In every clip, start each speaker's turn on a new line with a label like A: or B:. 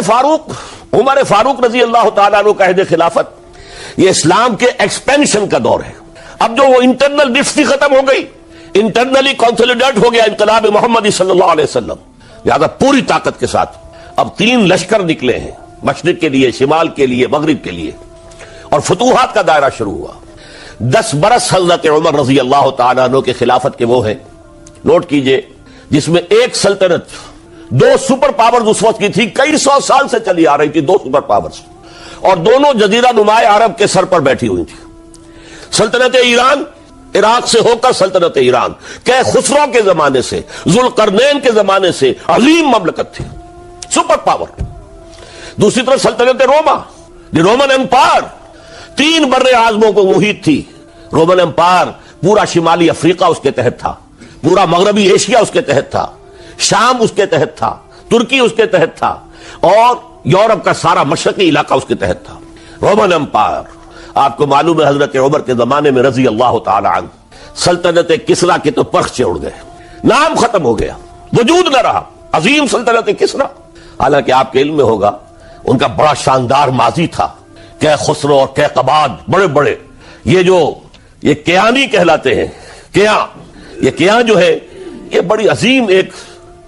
A: فاروق، عمر فاروق رضی اللہ تعالیٰ عنہ کا عہد خلافت، یہ اسلام کے ایکسپینشن کا دور ہے۔ اب جو وہ انٹرنل ڈفٹ تھی ختم ہو گئی، انٹرنلی کنسولیڈیٹ ہو گیا انقلاب محمدی صلی اللہ علیہ وسلم، لہذا پوری طاقت کے ساتھ اب 3 لشکر نکلے ہیں، مشرق کے لیے، شمال کے لیے، مغرب کے لیے، اور فتوحات کا دائرہ شروع ہوا۔ 10 برس حضرت عمر رضی اللہ تعالیٰ عنہ کے خلافت کے وہ ہیں، نوٹ کیجئے، جس میں ایک سلطنت 2 سپر پاورز اس وقت کی تھی، کئی 100 سال سے چلی آ رہی تھی 2 سپر پاورز، اور دونوں جزیرہ نمائے عرب کے سر پر بیٹھی ہوئی تھی۔ سلطنت ایران، عراق سے ہو کر سلطنت ایران، کہ خسرو کے زمانے سے، ذوالقرنین کے زمانے سے عظیم مملکت تھی، سپر پاور۔ دوسری طرف سلطنت روما، دی رومن امپائر، 3 بر اعظموں کو محیط تھی۔ رومن امپائر پورا شمالی افریقہ اس کے تحت تھا، پورا مغربی ایشیا اس کے تحت تھا، شام اس کے تحت تھا، ترکی اس کے تحت تھا، اور یورپ کا سارا مشرقی علاقہ اس کے تحت تھا۔ رومن امپائر، آپ کو معلوم ہے حضرت عمر کے زمانے میں رضی اللہ تعالی عنہ سلطنت کسریٰ کے تو پرخ اڑ گئے، نام ختم ہو گیا، وجود نہ رہا عظیم سلطنت کسریٰ۔ حالانکہ آپ کے علم میں ہوگا ان کا بڑا شاندار ماضی تھا، کہ خسرو اور کیقباد، بڑے بڑے یہ کیانی کہلاتے ہیں، یہ کیان جو ہے یہ بڑی عظیم ایک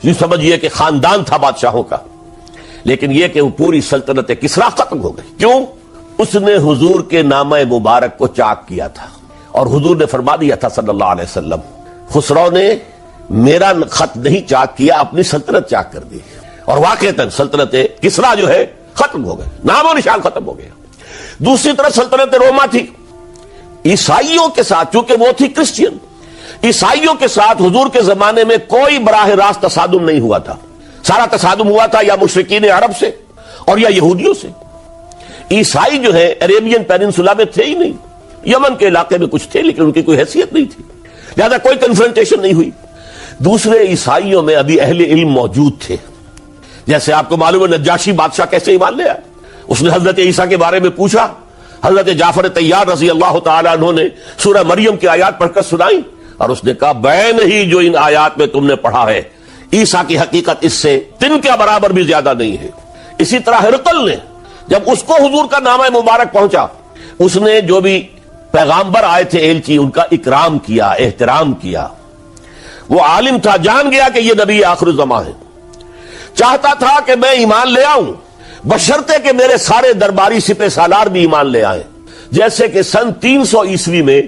A: یوں سمجھیے کہ خاندان تھا بادشاہوں کا، لیکن یہ کہ وہ پوری سلطنت کسریٰ ختم ہو گئی۔ کیوں؟ اس نے حضور کے نامہ مبارک کو چاک کیا تھا، اور حضور نے فرما دیا تھا صلی اللہ علیہ وسلم، خسرو نے میرا خط نہیں چاک کیا، اپنی سلطنت چاک کر دی، اور واقعتاً سلطنت کسریٰ جو ہے ختم ہو گئی، نام و نشان ختم ہو گیا۔ دوسری طرف سلطنت روما تھی، عیسائیوں کے ساتھ، چونکہ وہ تھی کرسچین، عیسائیوں کے ساتھ حضور کے زمانے میں کوئی براہ راست تصادم نہیں ہوا تھا، سارا تصادم ہوا تھا یا مشرکین عرب سے اور یا یہودیوں سے۔ عیسائی جو ہے عربین پیننسولا میں تھے ہی نہیں، یمن کے علاقے میں کچھ تھے لیکن ان کی کوئی حیثیت نہیں تھی، لہذا کوئی کنفرنٹیشن نہیں ہوئی۔ دوسرے عیسائیوں میں ابھی اہل علم موجود تھے، جیسے آپ کو معلوم ہے نجاشی بادشاہ کیسے ایمان لے آیا، اس نے حضرت عیسیٰ کے بارے میں پوچھا، حضرت جعفر طیار رضی اللہ تعالیٰ عنہ نے سورہ مریم کی آیات پڑھ کر سنائی، اور اس نے کہا بین ہی جو ان آیات میں تم نے پڑھا ہے، عیسیٰ کی حقیقت اس سے 3 کے برابر بھی زیادہ نہیں ہے۔ اسی طرح ہرقل نے جب اس کو حضور کا نامہ مبارک پہنچا، اس نے جو بھی پیغامبر آئے تھے ایلچی، ان کا اکرام کیا، احترام کیا۔ وہ عالم تھا، جان گیا کہ یہ نبی آخر الزمان ہے، چاہتا تھا کہ میں ایمان لے آؤں بشرطے کہ میرے سارے درباری سپہ سالار بھی ایمان لے آئیں۔ جیسے کہ سن 300 عیسوی میں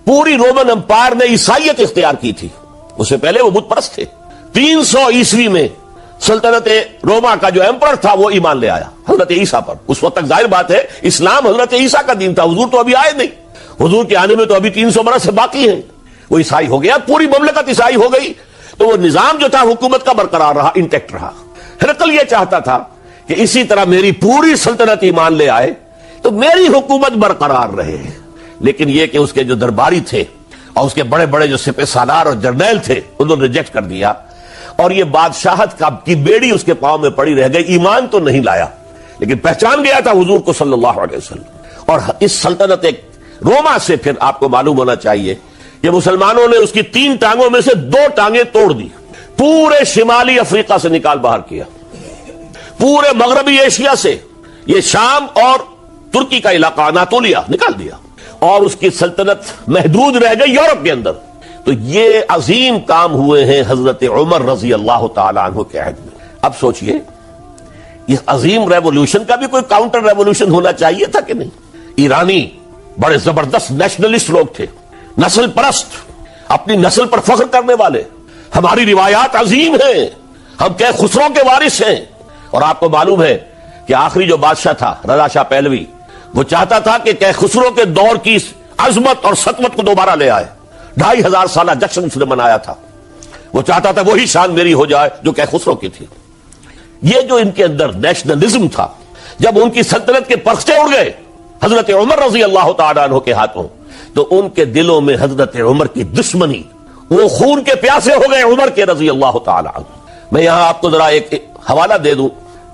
A: پوری رومن امپائر نے عیسائیت اختیار کی تھی، اس سے پہلے وہ بت پرست تھے۔ 300 عیسوی میں سلطنت روما کا جو ایمپرر تھا وہ ایمان لے آیا حضرت عیسیٰ پر۔ اس وقت تک ظاہر بات ہے اسلام حضرت عیسیٰ کا دین تھا، حضور تو ابھی آئے نہیں، حضور کے آنے میں تو ابھی 300 برس سے باقی ہیں۔ وہ عیسائی ہو گیا، پوری مملکت عیسائی ہو گئی، تو وہ نظام جو تھا حکومت کا برقرار رہا، انٹیکٹ رہا۔ ہرقل یہ چاہتا تھا کہ اسی طرح میری پوری سلطنت ایمان لے آئے تو میری حکومت برقرار رہے، لیکن یہ کہ اس کے جو درباری تھے اور اس کے بڑے بڑے جو سپہ سالار اور جرنیل تھے انہوں نے ریجیکٹ کر دیا، اور یہ بادشاہت کی بیڑی اس کے پاؤں میں پڑی رہ گئی۔ ایمان تو نہیں لایا لیکن پہچان گیا تھا حضور کو صلی اللہ علیہ وسلم۔ اور اس سلطنت روما سے پھر آپ کو معلوم ہونا چاہیے کہ مسلمانوں نے اس کی 3 ٹانگوں میں سے 2 ٹانگیں توڑ دی، پورے شمالی افریقہ سے نکال باہر کیا، پورے مغربی ایشیا سے، یہ شام اور ترکی کا علاقہ اناطولیہ نکال دیا، اور اس کی سلطنت محدود رہ گئی یورپ کے اندر۔ تو یہ عظیم کام ہوئے ہیں حضرت عمر رضی اللہ تعالی عنہ کے عہد میں۔ اب سوچئے اس عظیم ریولوشن کا بھی کوئی کاؤنٹر ریولوشن ہونا چاہیے تھا کہ نہیں؟ ایرانی بڑے زبردست نیشنلسٹ لوگ تھے، نسل پرست، اپنی نسل پر فخر کرنے والے، ہماری روایات عظیم ہیں، ہم کہ خسرو کے وارث ہیں۔ اور آپ کو معلوم ہے کہ آخری جو بادشاہ تھا رضا شاہ پہلوی، وہ چاہتا تھا کہ خسرو کے دور کی عظمت اور سطوت کو دوبارہ لے آئے، 2500 سالہ جشن اس نے منایا تھا، وہ چاہتا تھا وہی شان میری ہو جائے جو کہ خسرو کی تھی۔ یہ جو ان کے اندر نیشنلزم تھا، جب ان کی سلطنت کے پرخچے اڑ گئے حضرت عمر رضی اللہ تعالیٰ عنہ کے ہاتھوں، تو ان کے دلوں میں حضرت عمر کی دشمنی، وہ خون کے پیاسے ہو گئے عمر کے رضی اللہ تعالیٰ عنہ۔ میں یہاں آپ کو ذرا ایک حوالہ دے دوں،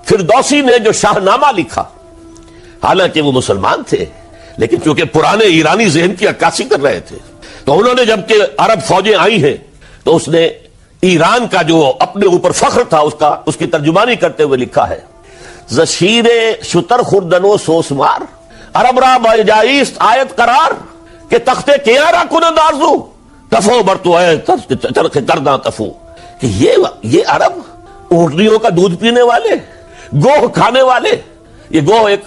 A: فردوسی نے جو شاہ نامہ لکھا، حالانکہ وہ مسلمان تھے لیکن چونکہ پرانے ایرانی ذہن کی عکاسی کر رہے تھے، تو انہوں نے جب کہ عرب فوجیں آئی ہیں تو اس نے ایران کا جو اپنے اوپر فخر تھا اس کی ترجمانی کرتے ہوئے لکھا ہے، زشیر شتر خوردن و سوسمار عرب را بجائیست آیت قرار کہ تختے کیا را کنند آرزو تفو برتو ہے چرخ کرداں تفو کہ یہ عرب اونٹنیوں کا دودھ پینے والے، گوہ کھانے والے. یہ گوہ ایک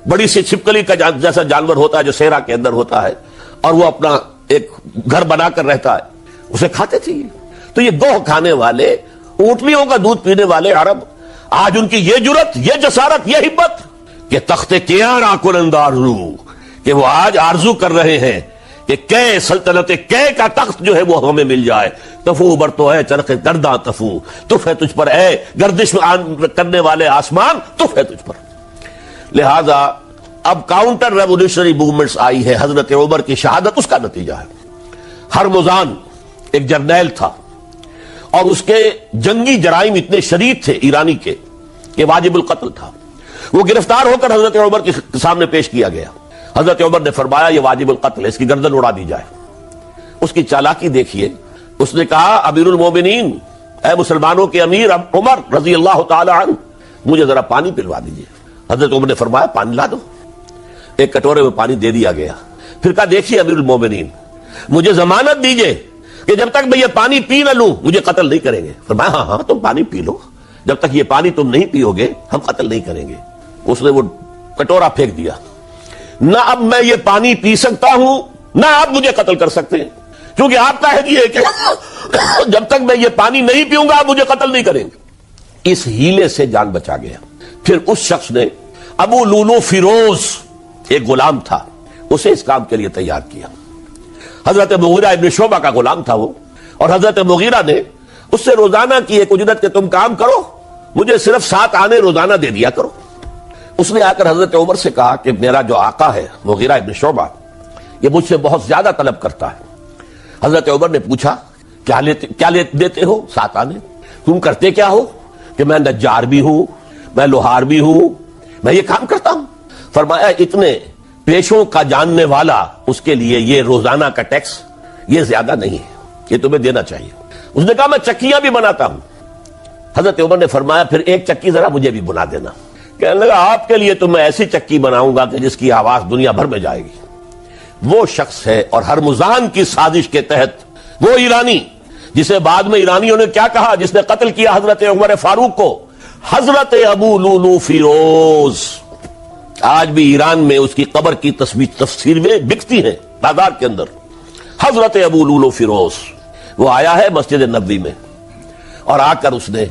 A: بڑی سی چھپکلی کا جیسا جانور ہوتا ہے جو صحرا کے اندر ہوتا ہے اور وہ اپنا ایک گھر بنا کر رہتا ہے، اسے کھاتے تھے. تو یہ گوہ کھانے والے، اونٹنیوں کا دودھ پینے والے عرب آج ان کی یہ جرت، یہ جسارت، یہ ہمت کہ تخت کیاں را کنند آرزو، کہ وہ آج آرزو کر رہے ہیں کہ کئے سلطنت کئے کا تخت جو ہے وہ ہمیں مل جائے. تفو برتو ہے چرخ گرداں تفو، تف ہے تجھ پر اے گردش کرنے والے آسمان، تف ہے تجھ پر. لہذا اب کاؤنٹر ریولیوشنری موومنٹس آئی ہے. حضرت عمر کی شہادت اس کا نتیجہ ہے. ہرمزان ایک جرنیل تھا اور اس کے جنگی جرائم اتنے شدید تھے ایرانی کے کہ واجب القتل تھا. وہ گرفتار ہو کر حضرت عمر کے سامنے پیش کیا گیا. حضرت عمر نے فرمایا یہ واجب القتل ہے، اس کی گردن اڑا دی جائے. اس کی چالاکی دیکھیے. اس نے کہا امیر المومنین، اے مسلمانوں کے امیر عمر رضی اللہ تعالی عنہ، مجھے ذرا پانی پلوا دیجیے. حضرت عمر نے فرمایا پانی لا دو. ایک کٹورے میں پانی دے دیا گیا. پھر کہا دیکھیے امیر المومنین، مجھے ضمانت دیجیے کہ جب تک میں یہ پانی پی نہ لوں مجھے قتل نہیں کریں گے. فرمایا ہاں ہاں تم پانی پی لو، جب تک یہ پانی تم نہیں پیو گے ہم قتل نہیں کریں گے. اس نے وہ کٹورا پھینک دیا. نہ اب میں یہ پانی پی سکتا ہوں نہ آپ مجھے قتل کر سکتے ہیں، کیونکہ آپ کا ہے کہ جب تک میں یہ پانی نہیں پیوں گا آپ مجھے قتل نہیں کریں گے. اس ہیلے سے جان بچا گیا. پھر اس شخص نے ابو لولو فیروز ایک غلام تھا، اسے اس کام کے لیے تیار کیا. حضرت مغیرہ ابن شعبہ کا غلام تھا وہ، اور حضرت مغیرہ نے اس سے روزانہ کی ایک اجرت کہ تم کام کرو، مجھے صرف 7 آنے روزانہ دے دیا کرو. اس نے آ کر حضرت عمر سے کہا کہ میرا جو آقا ہے مغیرہ ابن شعبہ یہ مجھ سے بہت زیادہ طلب کرتا ہے. حضرت عمر نے پوچھا کیا دیتے ہو؟ 7 آنے. تم کرتے کیا ہو؟ کہ میں نجار بھی ہوں، میں لوہار بھی ہوں، میں یہ کام کرتا ہوں. فرمایا اتنے پیشوں کا جاننے والا اس کے لیے یہ روزانہ کا ٹیکس یہ زیادہ نہیں ہے، یہ تمہیں دینا چاہیے. اس نے کہا میں چکیاں بھی بناتا ہوں. حضرت عمر نے فرمایا پھر ایک چکی ذرا مجھے بھی بنا دینا. کہنے لگا آپ کے لیے تو میں ایسی چکی بناؤں گا کہ جس کی آواز دنیا بھر میں جائے گی. وہ شخص ہے اور ہرمزان کی سازش کے تحت وہ ایرانی جسے بعد میں ایرانیوں نے کیا کہا، جس نے قتل کیا حضرت عمر فاروق کو، حضرت ابو لولو فیروز. آج بھی ایران میں اس کی قبر کی تصویریں بکتی ہیں بازار کے اندر. حضرت ابو لولو فیروز وہ آیا ہے مسجد نبوی میں اور آ کر اس نے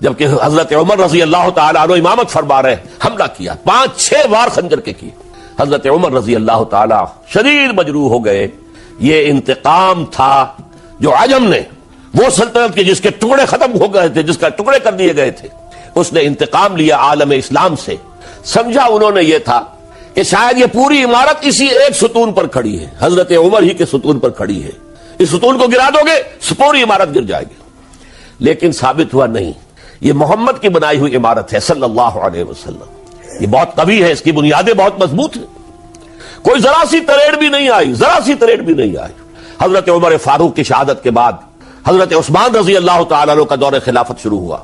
A: جبکہ حضرت عمر رضی اللہ تعالیٰ عنہ امامت فرما رہے حملہ کیا. 5-6 وار خنجر کے کیے. حضرت عمر رضی اللہ تعالیٰ شدید مجروح ہو گئے. یہ انتقام تھا جو عجم نے، وہ سلطنت کے جس کے ٹکڑے ختم ہو گئے تھے، جس کا ٹکڑے کر دیے گئے تھے، اس نے انتقام لیا عالم اسلام سے. سمجھا انہوں نے یہ تھا کہ شاید یہ پوری عمارت اسی ایک ستون پر کھڑی ہے، حضرت عمر ہی کے ستون پر کھڑی ہے. اس ستون کو گرا دو گے پوری عمارت گر جائے گی. لیکن ثابت ہوا نہیں، یہ محمد کی بنائی ہوئی عمارت ہے صلی اللہ علیہ وسلم. یہ بہت قوی ہے، اس کی بنیادیں بہت مضبوط ہیں. کوئی ذرا سی تریڑ بھی نہیں آئی، ذرا سی تریڑ بھی نہیں آئی. حضرت عمر فاروق کی شہادت کے بعد حضرت عثمان رضی اللہ تعالیٰ عنہ کا دور خلافت شروع ہوا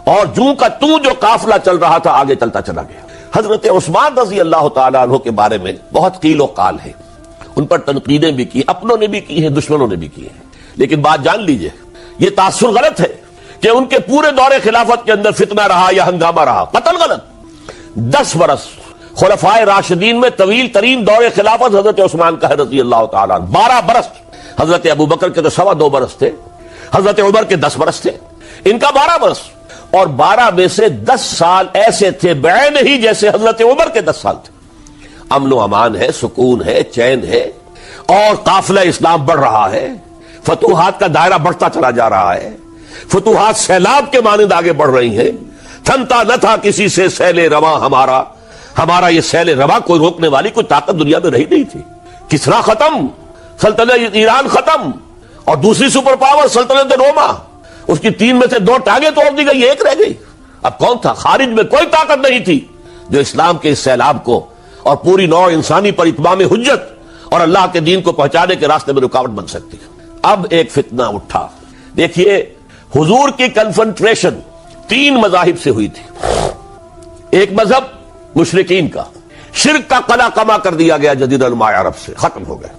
A: اور جوں کا توں جو قافلہ چل رہا تھا آگے چلتا چلا گیا. حضرت عثمان رضی اللہ تعالیٰ عنہ کے بارے میں بہت قیل و قال ہے، ان پر تنقیدیں بھی کی، اپنوں نے بھی کی ہیں، دشمنوں نے بھی کی ہیں. لیکن بات جان لیجئے یہ تاثر غلط ہے کہ ان کے پورے دور خلافت کے اندر فتنہ رہا یا ہنگامہ رہا. قتل غلط. 10 برس خلفائے راشدین میں طویل ترین دور خلافت حضرت عثمان کا ہے رضی اللہ تعالیٰ عنہ. 12 برس. حضرت ابو بکر کے تو 2.25 برس تھے، حضرت عمر کے 10 برس تھے، ان کا 12 برس. اور 12 میں سے 10 سال ایسے تھے بعین ہی جیسے حضرت عمر کے 10 سال تھے. امن و امان ہے، سکون ہے، چین ہے، اور قافلہ اسلام بڑھ رہا ہے. فتوحات کا دائرہ بڑھتا چلا جا رہا ہے. فتوحات سیلاب کے مانند آگے بڑھ رہی ہیں. تھمتا نہ تھا کسی سے سیل رواں ہمارا یہ سیل رواں کوئی روکنے والی کوئی طاقت دنیا میں رہی نہیں تھی. کسرا ختم، سلطنت ایران ختم، اور دوسری سپر پاور سلطنت روما، اس کی 3 میں سے 2 ٹانگیں توڑ دی گئی، 1 رہ گئی. اب کون تھا؟ خارج میں کوئی طاقت نہیں تھی جو اسلام کے اس سیلاب کو اور پوری نوع انسانی پر اتمام حجت اور اللہ کے دین کو پہنچانے کے راستے میں رکاوٹ بن سکتی ہے. اب ایک فتنہ اٹھا. دیکھیے حضور کی کنفرنٹریشن 3 مذاہب سے ہوئی تھی. ایک مذہب مشرکین کا، شرک کا قلع کما کر دیا گیا جزیرہ نما عرب سے، ختم ہو گیا۔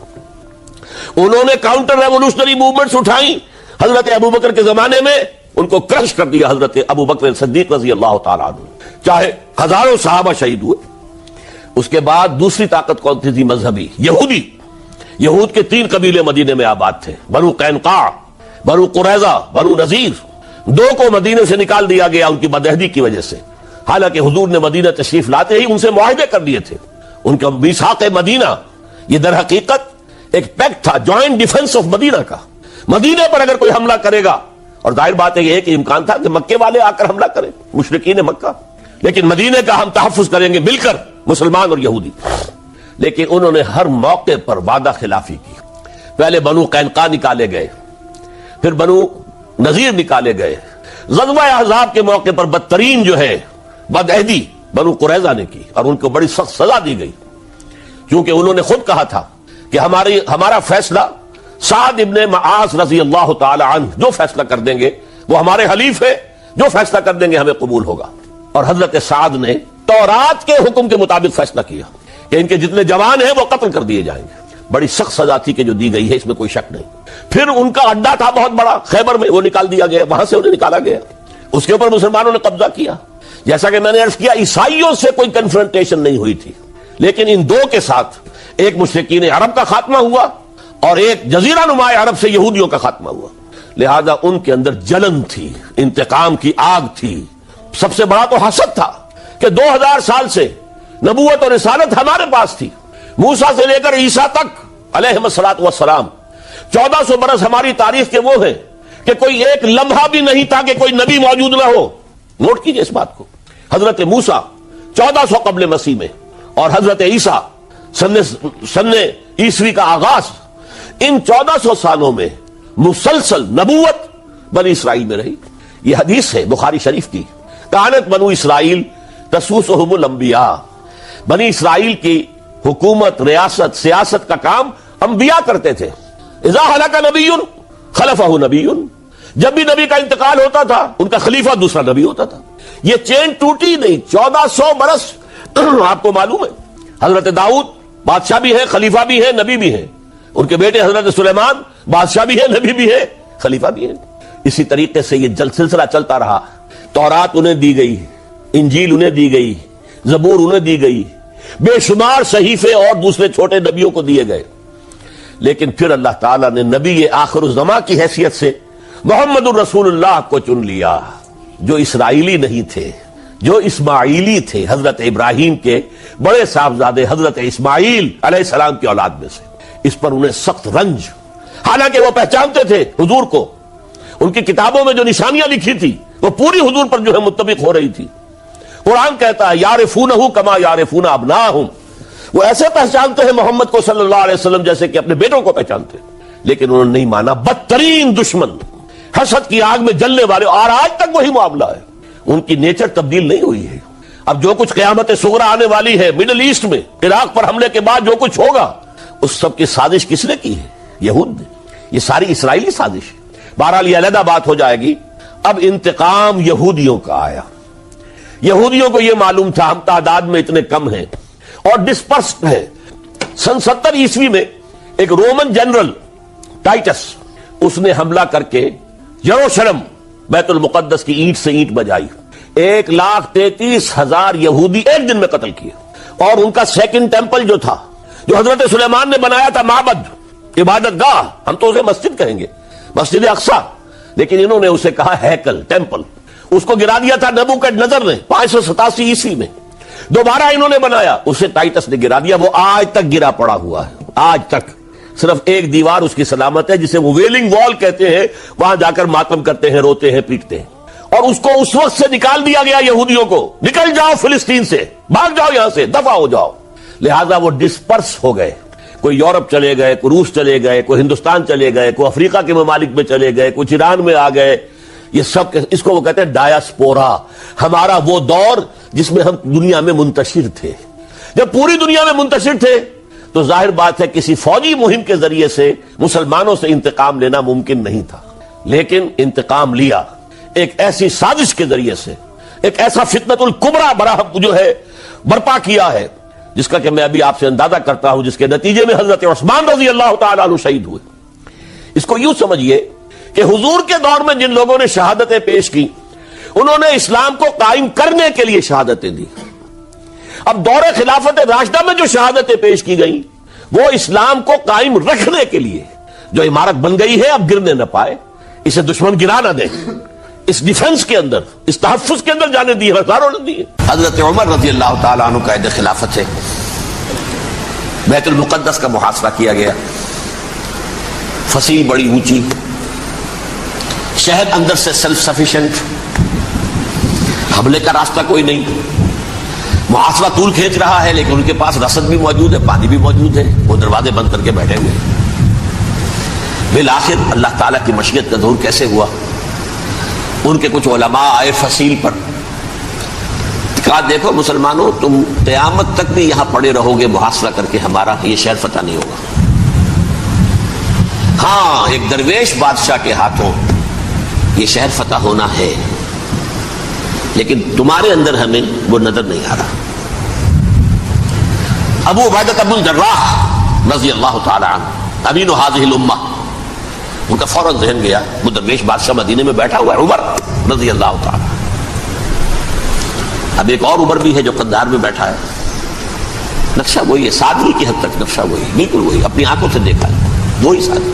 A: انہوں نے کاؤنٹر ریولوشنری موومنٹس اٹھائیں حضرت ابوبکر کے زمانے میں، ان کو کرش کر دیا حضرت ابوبکر صدیق رضی اللہ تعالیٰ عنہ، چاہے ہزاروں صحابہ شہید ہوئے۔ اس کے بعد دوسری طاقت کون تھی؟ مذہبی، یہودی۔ یہود کے 3 قبیلے مدینے میں آباد تھے، بنو قینقاع، بنو قریظہ، بنو نذیر۔ 2 کو مدینے سے نکال دیا گیا ان کی بدعہدی کی وجہ سے، حالانکہ حضور نے مدینہ تشریف لاتے ہی ان سے معاہدے کر دیے تھے۔ ان کا میثاق مدینہ یہ در حقیقت ایک پیکٹ تھا، جوائنٹ ڈیفنس آف مدینہ کا۔ مدینے پر اگر کوئی حملہ کرے گا، اور ظاہر بات ہے یہ کہ امکان تھا کہ مکے والے آ کر حملہ کریں، مشرکین مکہ، لیکن مدینے کا ہم تحفظ کریں گے مل کر، مسلمان اور یہودی۔ لیکن انہوں نے ہر موقع پر وعدہ خلافی کی۔ پہلے بنو قینقاع نکالے گئے، پھر بنو نذیر نکالے گئے۔ غزوہ احزاب کے موقع پر بدترین جو ہے بدعہدی بنو قریظہ نے کی، اور ان کو بڑی سخت سزا دی گئی، کیونکہ انہوں نے خود کہا تھا کہ ہمارا فیصلہ سعد ابن معاذ رضی اللہ تعالی عنہ جو فیصلہ کر دیں گے وہ ہمارے حلیف ہے، جو فیصلہ کر دیں گے ہمیں قبول ہوگا۔ اور حضرت سعد نے تورات کے حکم کے مطابق فیصلہ کیا کہ ان کے جتنے جوان ہیں وہ قتل کر دیے جائیں گے۔ بڑی سخت سزا تھی کہ جو دی گئی ہے، اس میں کوئی شک نہیں۔ پھر ان کا اڈا تھا بہت بڑا خیبر میں، وہ نکال دیا گیا، وہاں سے انہیں نکالا گیا، اس کے اوپر مسلمانوں نے قبضہ کیا۔ جیسا کہ میں نے عرض کیا، عیسائیوں سے کوئی کنفرنٹیشن نہیں ہوئی تھی، لیکن ان 2 کے ساتھ ایک مشرکین عرب کا خاتمہ ہوا اور ایک جزیرہ نما عرب سے یہودیوں کا خاتمہ ہوا۔ لہذا ان کے اندر جلن تھی، انتقام کی آگ تھی۔ سب سے بڑا تو حسد تھا کہ 2000 سال سے نبوت اور رسالت ہمارے پاس تھی، موسیٰ سے لے کر عیسیٰ تک علیہ الصلوۃ والسلام، 1400 برس ہماری تاریخ کے وہ ہیں کہ کوئی ایک لمحہ بھی نہیں تھا کہ کوئی نبی موجود نہ ہو۔ نوٹ کیجئے اس بات کو، حضرت موسیٰ 1400 قبل مسیح میں، اور حضرت عیسیٰ سن عیسوی کا آغاز، ان 1400 سالوں میں مسلسل نبوت بنی اسرائیل میں رہی۔ یہ حدیث ہے بخاری شریف کی، کانت بنو اسرائیل تسوسہم الانبیاء، بنی اسرائیل کی حکومت، ریاست، سیاست کا کام انبیاء کرتے تھے۔ اذا ہلک نبی خلفہ نبی، جب بھی نبی کا انتقال ہوتا تھا ان کا خلیفہ دوسرا نبی ہوتا تھا۔ یہ چین ٹوٹی نہیں، 1400 برس آپ کو معلوم ہے۔ حضرت داؤد بادشاہ بھی ہے، خلیفہ بھی ہے، نبی بھی ہے۔ ان کے بیٹے حضرت سلیمان بادشاہ بھی ہے، نبی بھی ہے، خلیفہ بھی ہے۔ اسی طریقے سے یہ سلسلہ چلتا رہا۔ تورات انہیں دی گئی، انجیل انہیں دی گئی، زبور انہیں دی گئی، بے شمار صحیفے اور دوسرے چھوٹے نبیوں کو دیے گئے۔ لیکن پھر اللہ تعالیٰ نے نبی آخر الزماں کی حیثیت سے محمد الرسول اللہ کو چن لیا، جو اسرائیلی نہیں تھے، جو اسماعیلی تھے، حضرت ابراہیم کے بڑے صاحبزادے حضرت اسماعیل علیہ السلام کی اولاد میں سے۔ اس پر انہیں سخت رنج، حالانکہ وہ پہچانتے تھے حضور کو، ان کی کتابوں میں جو نشانیاں لکھی تھی وہ پوری حضور پر جو ہے متفق ہو رہی تھی۔ قرآن کہتا ہے یعرفونہ کما یعرفون ابناہم، وہ ایسے پہچانتے ہیں محمد کو صلی اللہ علیہ وسلم جیسے کہ اپنے بیٹوں کو پہچانتے، لیکن انہوں نے نہیں مانا۔ بدترین دشمن، حسد کی آگ میں جلنے والے، اور آج تک وہی معاملہ ہے۔ ان کی نیچر تبدیل نہیں ہوئی ہے۔ اب جو کچھ قیامت صغریٰ آنے والی ہے مڈل ایسٹ میں، عراق پر حملے کے بعد جو کچھ ہوگا، اس سب کی سازش کس نے کی ہے؟ یہود نے۔ یہ ساری اسرائیلی سازش ہے۔ بہرحال یہ علیحدہ بات ہو جائے گی۔ اب انتقام یہودیوں کا آیا۔ یہودیوں کو یہ معلوم تھا ہم تعداد میں اتنے کم ہیں اور ڈسپرسڈ ہیں۔ سن 70 عیسوی میں ایک رومن جنرل ٹائٹس، اس نے حملہ کر کے یروشلم بیت المقدس کی اینٹ سے اینٹ بجائی، 1,33,000 یہودی ایک دن میں قتل کیے۔ اور ان کا سیکنڈ ٹیمپل جو تھا، جو حضرت سلیمان نے بنایا تھا، معبد، عبادت گاہ، ہم تو اسے مسجد کہیں گے، مسجد اقصیٰ، لیکن انہوں نے اسے کہا ہیکل، ٹیمپل، اس کو گرا دیا تھا نبوکدنضر نے 587 عیسوی میں۔ دوبارہ انہوں نے بنایا، اسے ٹائٹس نے گرا دیا، وہ آج تک گرا پڑا ہوا ہے، آج تک۔ صرف ایک دیوار اس کی سلامت ہے جسے وہ ویلنگ وال کہتے ہیں، وہاں جا کر ماتم کرتے ہیں، روتے ہیں، پیٹتے ہیں۔ اور اس کو اس وقت سے نکال دیا گیا یہودیوں کو، نکل جاؤ فلسطین سے، بھاگ جاؤ یہاں سے، دفع ہو جاؤ۔ لہذا وہ ڈسپرس ہو گئے، کوئی یورپ چلے گئے، کوئی روس چلے گئے، کوئی ہندوستان چلے گئے، کوئی افریقہ کے ممالک میں چلے گئے، کچھ ایران میں آ گئے۔ یہ سب، اس کو وہ کہتے ہیں ڈایاسپورا، ہمارا وہ دور جس میں ہم دنیا میں منتشر تھے۔ جب پوری دنیا میں منتشر تھے تو ظاہر بات ہے کسی فوجی مہم کے ذریعے سے مسلمانوں سے انتقام لینا ممکن نہیں تھا، لیکن انتقام لیا ایک ایسی سازش کے ذریعے سے، ایک ایسا فتنۃ الکبریٰ جو ہے برپا کیا ہے، جس کا کہ میں ابھی آپ سے اندازہ کرتا ہوں، جس کے نتیجے میں حضرت عثمان رضی اللہ تعالیٰ عنہ شہید ہوئے۔ اس کو یوں سمجھیے کہ حضور کے دور میں جن لوگوں نے شہادتیں پیش کی، انہوں نے اسلام کو قائم کرنے کے لیے شہادتیں دی۔ اب دور خلافت راشدہ میں جو شہادتیں پیش کی گئیں وہ اسلام کو قائم رکھنے کے لیے، جو عمارت بن گئی ہے اب گرنے نہ پائے، اسے دشمن گرا نہ دے، اس ڈیفنس کے اندر، اس تحفظ کے اندر جانے دی، ہزاروں نے دی۔ حضرت عمر رضی اللہ تعالیٰ عنہ قائد خلافت ہے، بیت المقدس کا محاصرہ کیا گیا، فصیل بڑی اونچی، شہر اندر سے سیلف سفیشینٹ، حملے کا راستہ کوئی نہیں، محاصرہ طول کھینچ رہا ہے، لیکن ان کے پاس رسد بھی موجود ہے، پانی بھی موجود ہے، وہ دروازے بند کر کے بیٹھے ہوئے۔ بالآخر اللہ تعالیٰ کی مشیت کا ظہور کیسے ہوا؟ ان کے کچھ علماء آئے فصیل پر، کہا دیکھو مسلمانوں، تم قیامت تک بھی یہاں پڑے رہو گے محاصرہ کر کے، ہمارا یہ شہر فتح نہیں ہوگا۔ ہاں، ایک درویش بادشاہ کے ہاتھوں یہ شہر فتح ہونا ہے، لیکن تمہارے اندر ہمیں وہ نظر نہیں آ رہا۔ ابو عبیدہ بن الجراح رضی اللہ تعالی عنہ، امین هذه الامہ، ان کا فوراً ذہن گیا، وہ درویش بادشاہ مدینے میں بیٹھا ہوا ہے، عمر رضی اللہ تعالی۔ اب ایک اور عمر بھی ہے جو قندھار میں بیٹھا ہے، نقشہ وہی ہے، سادگی کی حد تک نقشہ وہی، بالکل وہی، اپنی آنکھوں سے دیکھا ہے، وہی سادگی۔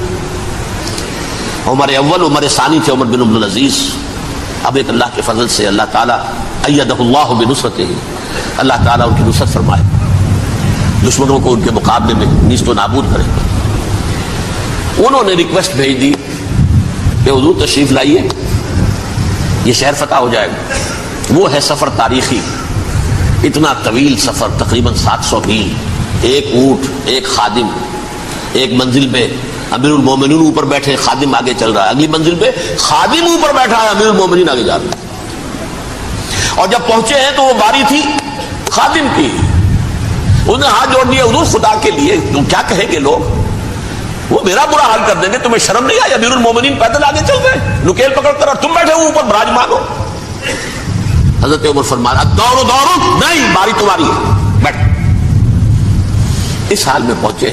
A: عمر اول، عمر ثانی تھے عمر بن عبد العزیز۔ اب ایک اللہ کے فضل سے اللہ تعالیٰ ایدہ اللہ بنصرتہ، اللہ تعالیٰ ان کی نصرت فرمائے، دشمنوں کو ان کے مقابلے میں نیست و نابود کرے۔ انہوں نے ریکویسٹ بھیج دی کہ حضور تشریف لائیے، یہ شہر فتح ہو جائے گا۔ وہ ہے سفر تاریخی، اتنا طویل سفر، تقریباً 700 میل، ایک اونٹ، ایک خادم، ایک منزل پہ امیر المومنین اوپر بیٹھے، خادم آگے چل رہا ہے، اگلی منزل پہ خادم اوپر بیٹھا ہے، امیر المومنین آگے جا رہا ہے۔ اور جب پہنچے ہیں تو وہ باری تھی خادم کی، انہوں نے ہاتھ جوڑ دیا، حضور خدا کے لیے تم کیا کہیں گے لوگ، وہ میرا برا حال کر دیں گے، تمہیں شرم نہیں آئی؟ امیر المومنین پیدل آگے چل رہے، نکیل پکڑ کر، اور تم بیٹھے ہو اوپر براجمان ہو۔ حضرت عمر فرمایا دورو دورو، نہیں، باری تمہاری ہے، بیٹھ۔ اس حال میں پہنچے،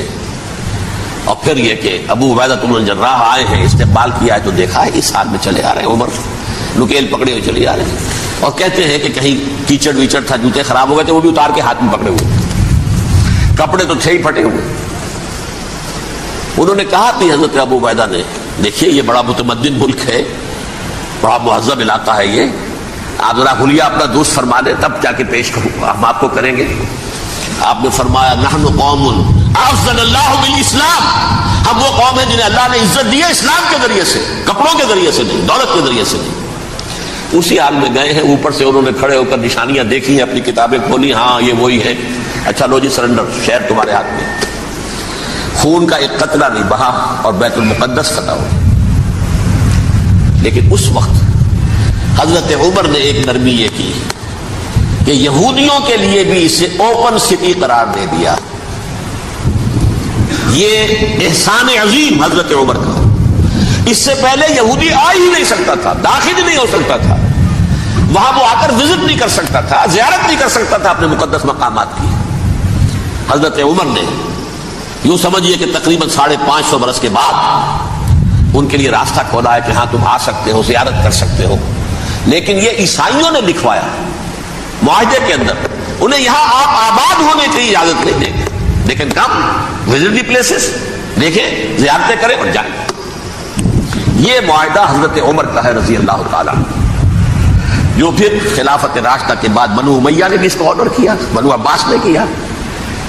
A: اور پھر یہ کہ ابو عبیدہ بن الجراح آئے ہیں، استقبال کیا ہے تو دیکھا ہے اس حال میں چلے آ رہے ہیں، عمر نکیل پکڑے ہوئے چلے آ رہے ہیں، اور کہتے ہیں کہ کہیں کیچڑ ویچڑ تھا، جوتے خراب ہو گئے تھے، وہ بھی اتار کے ہاتھ میں پکڑے ہوئے، کپڑے تو تھے ہی پھٹے ہوئے۔ انہوں نے کہا کہ حضرت ابو عبیدہ نے، دیکھیے یہ بڑا متمدن ملک ہے، بڑا مہذب علاقہ ہے یہ، آپ ذرا حلیہ اپنا دوست فرما دیں، تب جا کے پیش ہم آپ کو کریں گے۔ آپ نے فرمایا نحن قوم اعزنا اللہ بالاسلام، ہم وہ قوم ہیں جنہیں اللہ نے عزت دی ہے اسلام کے ذریعے سے، کپڑوں کے ذریعے سے نہیں، دولت کے ذریعے سے نہیں۔ اسی حال میں گئے ہیں، اوپر سے انہوں نے کھڑے ہو کر نشانیاں دیکھی ہیں، اپنی کتابیں کھولی، ہاں یہ وہی ہے، اچھا لو جی سرنڈر، شہر تمہارے ہاتھ میں۔ خون کا ایک قطرہ نہیں بہا اور بیت المقدس فتح ہو۔ لیکن اس وقت حضرت عمر نے ایک نرمی یہ کی کہ یہودیوں کے لیے بھی اسے اوپن سٹی قرار دے دیا۔ یہ احسان عظیم حضرت عمر کا، اس سے پہلے یہودی آ ہی نہیں سکتا تھا، داخل ہی نہیں ہو سکتا تھا، وہاں وہ آ کر وزٹ نہیں کر سکتا تھا، زیارت نہیں کر سکتا تھا اپنے مقدس مقامات کی۔ حضرت عمر نے یوں سمجھیے کہ تقریباً 550 برس کے بعد ان کے لیے راستہ کھولا ہے کہ ہاں تم آ سکتے ہو، زیارت کر سکتے ہو۔ لیکن یہ عیسائیوں نے لکھوایا معاہدے کے اندر، انہیں یہاں آپ آباد ہونے کی اجازت نہیں دیں گے، لیکن کم وزٹ دی پلیسز، دیکھیں زیارتیں کریں اور جائیں۔ یہ معاہدہ حضرت عمر کا ہے رضی اللہ تعالیٰ، جو پھر خلافت راشدہ کے بعد بنو امیہ نے بھی اس کو آنر کیا، بنو عباس نے کیا،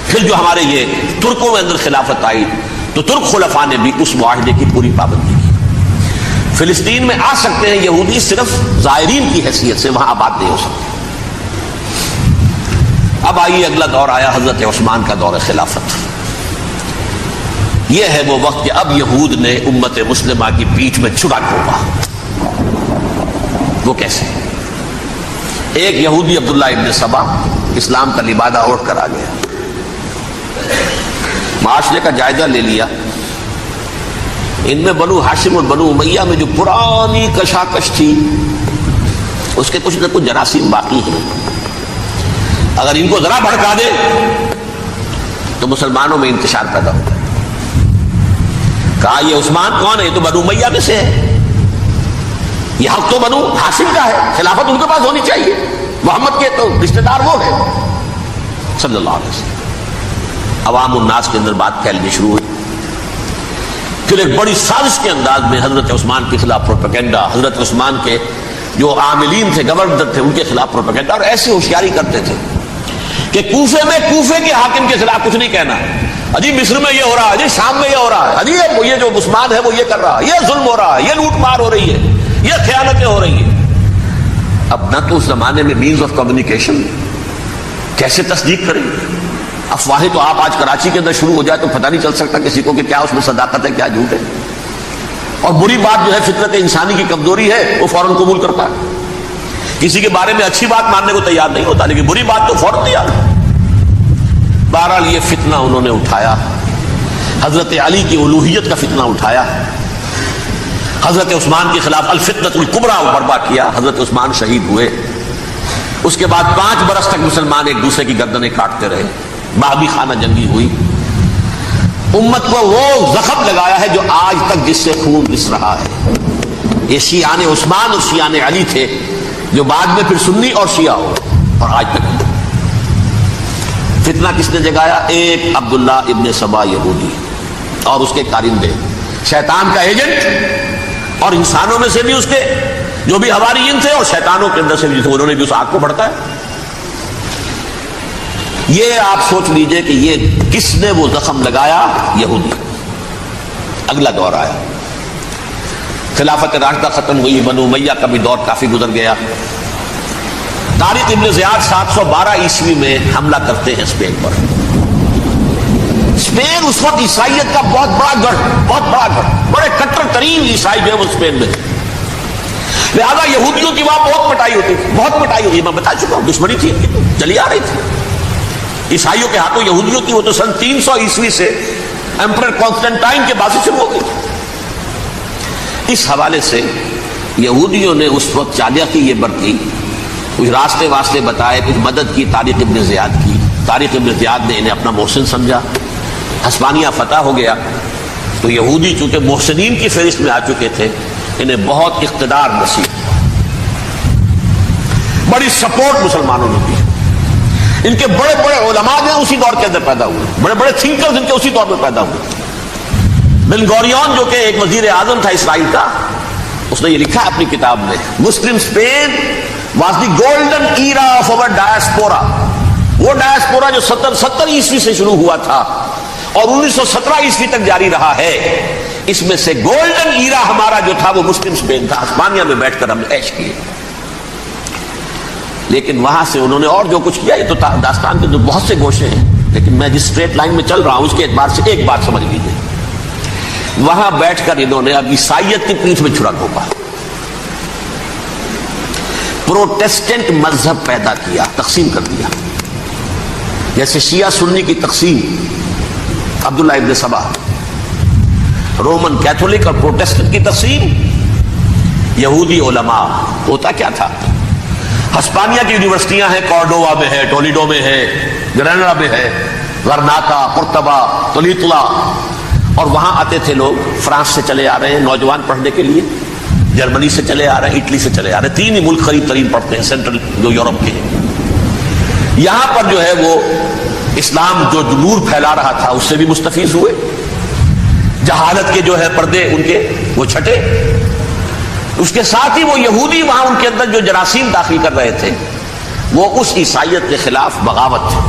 A: پھر جو ہمارے یہ ترکوں میں اندر خلافت آئی تو ترک خلفاء نے بھی اس معاہدے کی پوری پابندی کی۔ فلسطین میں آ سکتے ہیں یہودی صرف زائرین کی حیثیت سے، وہاں آباد نہیں ہو سکتے۔ اب آئیے اگلا دور آیا حضرت عثمان کا دور خلافت۔ یہ ہے وہ وقت کہ اب یہود نے امت مسلمہ کی پیٹھ میں چھڑا گھونپا۔ وہ کیسے؟ ایک یہودی عبداللہ ابن سبا اسلام کا لبادہ اوڑھ کر آ گیا، معاشرے کا جائزہ لے لیا، ان میں بنو ہاشم اور بنو امیہ میں جو پرانی کشاکش تھی، اس کے کچھ نہ کچھ جراثیم باقی ہیں. اگر ان کو ذرا بھڑکا دے تو مسلمانوں میں انتشار پیدا ہوتا ہے. کہا یہ عثمان کون ہے؟ یہ تو بنو امیہ میں سے ہے. یہ حق تو بنو ہاشم کا ہے, خلافت ان کے پاس ہونی چاہیے. محمد کے تو رشتہ دار وہ ہے صلی اللہ علیہ وسلم. عوام الناس کے اندر بات پھیلنی شروع ہوئی. پھر ایک بڑی سازش کے انداز میں حضرت عثمان کے خلاف پروپیگنڈا, حضرت عثمان کے جو عاملین تھے, گورنر تھے, ان کے خلاف پروپیگنڈا. اور ایسی ہوشیاری کرتے تھے کہ کوفے میں کوفے کے حاکم کے خلاف کچھ نہیں کہنا. اجی مصر میں یہ ہو رہا ہے, اجی شام میں یہ ہو رہا ہے, اجی یہ جو عثمان ہے وہ یہ کر رہا ہے, یہ ظلم ہو رہا ہے, یہ لوٹ مار ہو رہی ہے, یہ خیانتیں ہو رہی ہیں. اب نہ تو اس زمانے میں مینز آف کمیونیکیشن, کیسے تصدیق کریں؟ افواہیں تو آپ آج کراچی کے اندر شروع ہو جائے تو پتہ نہیں چل سکتا کسی کو کہ کیا اس میں صداقت ہے, کیا جھوٹ ہے. اور بری بات جو ہے فطرت انسانی کی کمزوری ہے, وہ فوراً قبول کرتا ہے. کسی کے بارے میں اچھی بات ماننے کو تیار نہیں ہوتا, لیکن بری بات تو فوراً تیار ہے. بہرحال یہ فتنہ انہوں نے اٹھایا, حضرت علی کی الوہیت کا فتنہ اٹھایا, حضرت عثمان کے خلاف الفتنۃ الکبریٰ برپا کیا. حضرت عثمان شہید ہوئے. اس کے بعد 5 برس تک مسلمان ایک دوسرے کی گردنیں کاٹتے رہے. باغی خانہ جنگی ہوئی. امت کو وہ زخم لگایا ہے جو آج تک جس سے خون رس رہا ہے. یہ شیعان عثمان اور شیعان علی تھے, جو بعد میں پھر سنی اور شیعہ ہو, اور آج تک فتنہ کس نے جگایا؟ ایک عبداللہ ابن سبا یہودی اور اس کے کارندے, شیطان کا ایجنٹ, اور انسانوں میں سے بھی اس کے جو بھی حواریین تھے اور شیطانوں کے اندر سے بھی انہوں نے بھی اس آگ کو بھڑکایا. یہ آپ سوچ لیجئے کہ یہ کس نے وہ زخم لگایا؟ یہودی. اگلا دور آیا, خلافت راشدہ ختم ہوئی, بنو امیہ کا بھی دور کافی گزر گیا. طارق ابن زیاد 712 عیسوی میں حملہ کرتے ہیں اسپین پر. اسپین اس وقت عیسائیت کا بہت بڑا گڑھ, بڑے کٹر ترین عیسائی جو ہے وہ اسپین میں تھے. لہذا یہودیوں کی وہاں بہت پٹائی ہوتی تھی, بہت پٹائی ہوئی. میں بتا چکا ہوں, دشمنی تھی چلی آ رہی تھی عیسائیوں کے ہاتھوں یہودیوں کی. وہ تو سن 300 عیسوی سے ایمپرر کانسٹینٹائن کے بعد سے شروع ہو گئی. اس حوالے سے یہودیوں نے اس وقت چالیہ کی یہ برتی, کچھ راستے واسطے بتائے, کچھ مدد کی طارق ابن زیاد کی. طارق ابن زیاد نے انہیں اپنا محسن سمجھا. ہسپانیہ فتح ہو گیا تو یہودی چونکہ محسنین کی فہرست میں آ چکے تھے, انہیں بہت اقتدار نصیب, بڑی سپورٹ مسلمانوں نے دی. ان کے بڑے بڑے علماء جو اسی دور کے اندر پیدا ہوئے, بڑے بڑے تھنکرز ان کے اسی دور میں پیدا ہوئے. بن گوریون جو کہ ایک وزیر اعظم تھا اسرائیل کا, اس نے یہ لکھا اپنی کتاب میں, Muslim Spain was the golden era of our diaspora. وہ ڈائسپورا جو 70 عیسوی سے شروع ہوا تھا اور 1917 عیسوی تک جاری رہا ہے, اس میں سے گولڈن ایرا ہمارا جو تھا وہ مسلم اسپین تھا. ہسپانیہ میں بیٹھ کر ہم نے عیش کیے. لیکن وہاں سے انہوں نے اور جو کچھ کیا, یہ تو داستان کے بہت سے گوشے ہیں, لیکن میں جس اسٹریٹ لائن میں چل رہا ہوں اس کے اعتبار سے ایک بات سمجھ لیجیے. وہاں بیٹھ کر انہوں نے اب عیسائیت کی پیٹھ میں چھڑا گھونپا, پروٹیسٹنٹ مذہب پیدا کیا, تقسیم کر دیا. جیسے شیعہ سنی کی تقسیم, عبداللہ ابن سبا, رومن کیتھولک اور پروٹیسٹنٹ کی تقسیم, یہودی علماء. ہوتا کیا تھا, ہسپانیہ کی یونیورسٹیاں ہیں, کارڈووا میں ہے, ٹولیڈو میں ہے, گریناڈا میں ہے, غرناطہ, قرطبہ, تولیتلا, اور وہاں آتے تھے لوگ. فرانس سے چلے آ رہے ہیں نوجوان پڑھنے کے لیے, جرمنی سے چلے آ رہے ہیں, اٹلی سے چلے آ رہے ہیں. 3 ہی ملک قریب ترین پڑھتے ہیں سینٹرل جو یورپ کے. یہاں پر جو ہے وہ اسلام جو نور پھیلا رہا تھا اس سے بھی مستفیض ہوئے. جہالت کے جو ہے پردے ان کے وہ چھٹے. اس کے ساتھ ہی وہ یہودی وہاں ان کے اندر جو جراثیم داخل کر رہے تھے وہ اس عیسائیت کے خلاف بغاوت تھے.